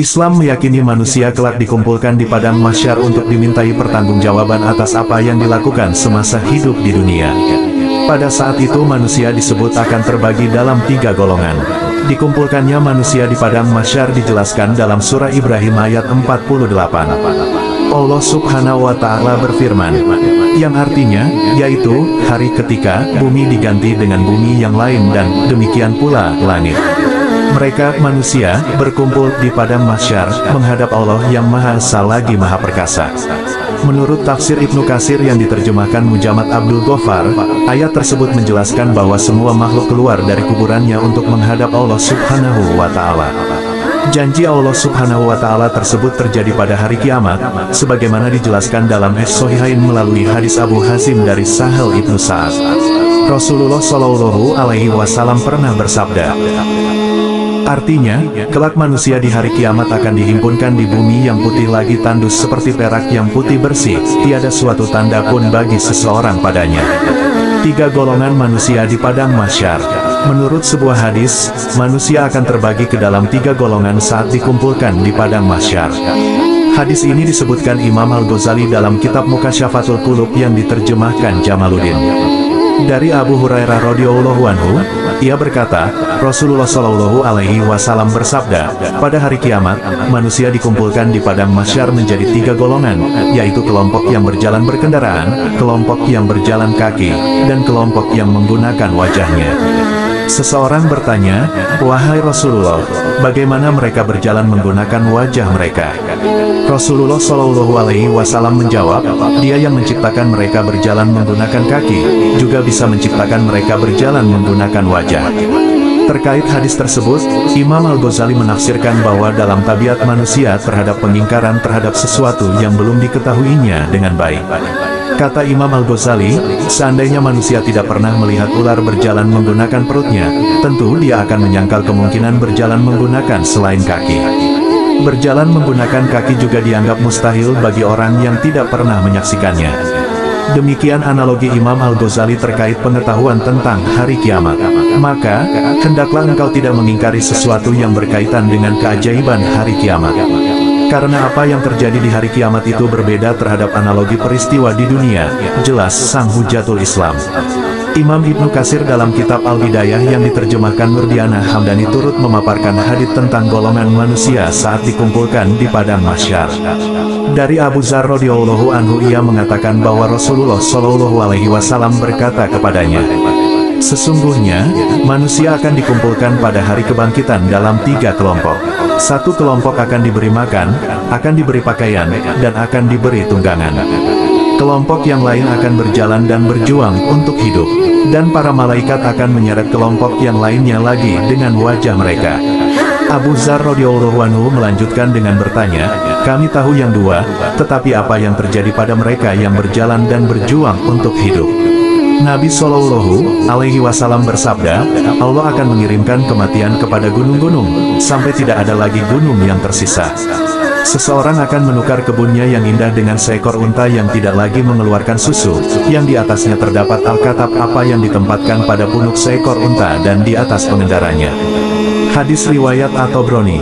Islam meyakini manusia kelak dikumpulkan di padang mahsyar untuk dimintai pertanggungjawaban atas apa yang dilakukan semasa hidup di dunia. Pada saat itu manusia disebut akan terbagi dalam 3 golongan. Dikumpulkannya manusia di padang mahsyar dijelaskan dalam surah Ibrahim ayat 48. Allah Subhanahu wa Ta'ala berfirman, yang artinya, yaitu, hari ketika bumi diganti dengan bumi yang lain dan demikian pula langit. Mereka, manusia, berkumpul di padang mahsyar, menghadap Allah yang Maha Esa lagi Maha Perkasa. Menurut tafsir Ibnu Katsir yang diterjemahkan Muhammad Abdul Ghaffar, ayat tersebut menjelaskan bahwa semua makhluk keluar dari kuburannya untuk menghadap Allah Subhanahu wa Ta'ala. Janji Allah Subhanahu wa Ta'ala tersebut terjadi pada hari kiamat, sebagaimana dijelaskan dalam As-Sahihain melalui hadis Abu Hazim dari Sahal Ibnu Sa'ad. Rasulullah Shallallahu Alaihi Wasallam pernah bersabda, artinya, kelak manusia di hari kiamat akan dihimpunkan di bumi yang putih lagi tandus seperti perak yang putih bersih, tiada suatu tanda pun bagi seseorang padanya. 3 golongan manusia di padang mahsyar. Menurut sebuah hadis, manusia akan terbagi ke dalam 3 golongan saat dikumpulkan di padang mahsyar. Hadis ini disebutkan Imam Al-Ghazali dalam kitab Mukasyafatul Qulub yang diterjemahkan Jamaluddin. Dari Abu Hurairah radhiyallahu anhu, ia berkata, Rasulullah Shallallahu Alaihi Wasallam bersabda, pada hari kiamat, manusia dikumpulkan di padang mahsyar menjadi 3 golongan, yaitu kelompok yang berjalan berkendaraan, kelompok yang berjalan kaki, dan kelompok yang menggunakan wajahnya. Seseorang bertanya, wahai Rasulullah, bagaimana mereka berjalan menggunakan wajah mereka? Rasulullah Shallallahu Alaihi Wasallam menjawab, Dia yang menciptakan mereka berjalan menggunakan kaki, juga bisa menciptakan mereka berjalan menggunakan wajah. Terkait hadis tersebut, Imam Al-Ghazali menafsirkan bahwa dalam tabiat manusia terhadap pengingkaran terhadap sesuatu yang belum diketahuinya dengan baik. Kata Imam Al-Ghazali, seandainya manusia tidak pernah melihat ular berjalan menggunakan perutnya, tentu dia akan menyangkal kemungkinan berjalan menggunakan selain kaki. Berjalan menggunakan kaki juga dianggap mustahil bagi orang yang tidak pernah menyaksikannya. Demikian analogi Imam Al-Ghazali terkait pengetahuan tentang hari kiamat. Maka, hendaklah engkau tidak mengingkari sesuatu yang berkaitan dengan keajaiban hari kiamat. Karena apa yang terjadi di hari kiamat itu berbeda terhadap analogi peristiwa di dunia, jelas sang Hujatul Islam. Imam Ibnu Katsir dalam kitab Al-Bidayah yang diterjemahkan Nurdiana Hamdani turut memaparkan hadits tentang golongan manusia saat dikumpulkan di padang mahsyar. Dari Abu Dzar radhiyallahu anhu ia mengatakan bahwa Rasulullah Shallallahu Alaihi Wasallam berkata kepadanya, sesungguhnya, manusia akan dikumpulkan pada hari kebangkitan dalam 3 kelompok. 1 kelompok akan diberi makan, akan diberi pakaian, dan akan diberi tunggangan. Kelompok yang lain akan berjalan dan berjuang untuk hidup. Dan para malaikat akan menyeret kelompok yang lainnya lagi dengan wajah mereka. Abu Dzar radhiyallahu anhu melanjutkan dengan bertanya, kami tahu yang 2, tetapi apa yang terjadi pada mereka yang berjalan dan berjuang untuk hidup? Nabi Shallallahu Alaihi Wasallam bersabda, Allah akan mengirimkan kematian kepada gunung-gunung, sampai tidak ada lagi gunung yang tersisa. Seseorang akan menukar kebunnya yang indah dengan seekor unta yang tidak lagi mengeluarkan susu, yang di atasnya terdapat alkatab apa yang ditempatkan pada punuk seekor unta dan di atas pengendaranya. Hadis riwayat At-Tabrani.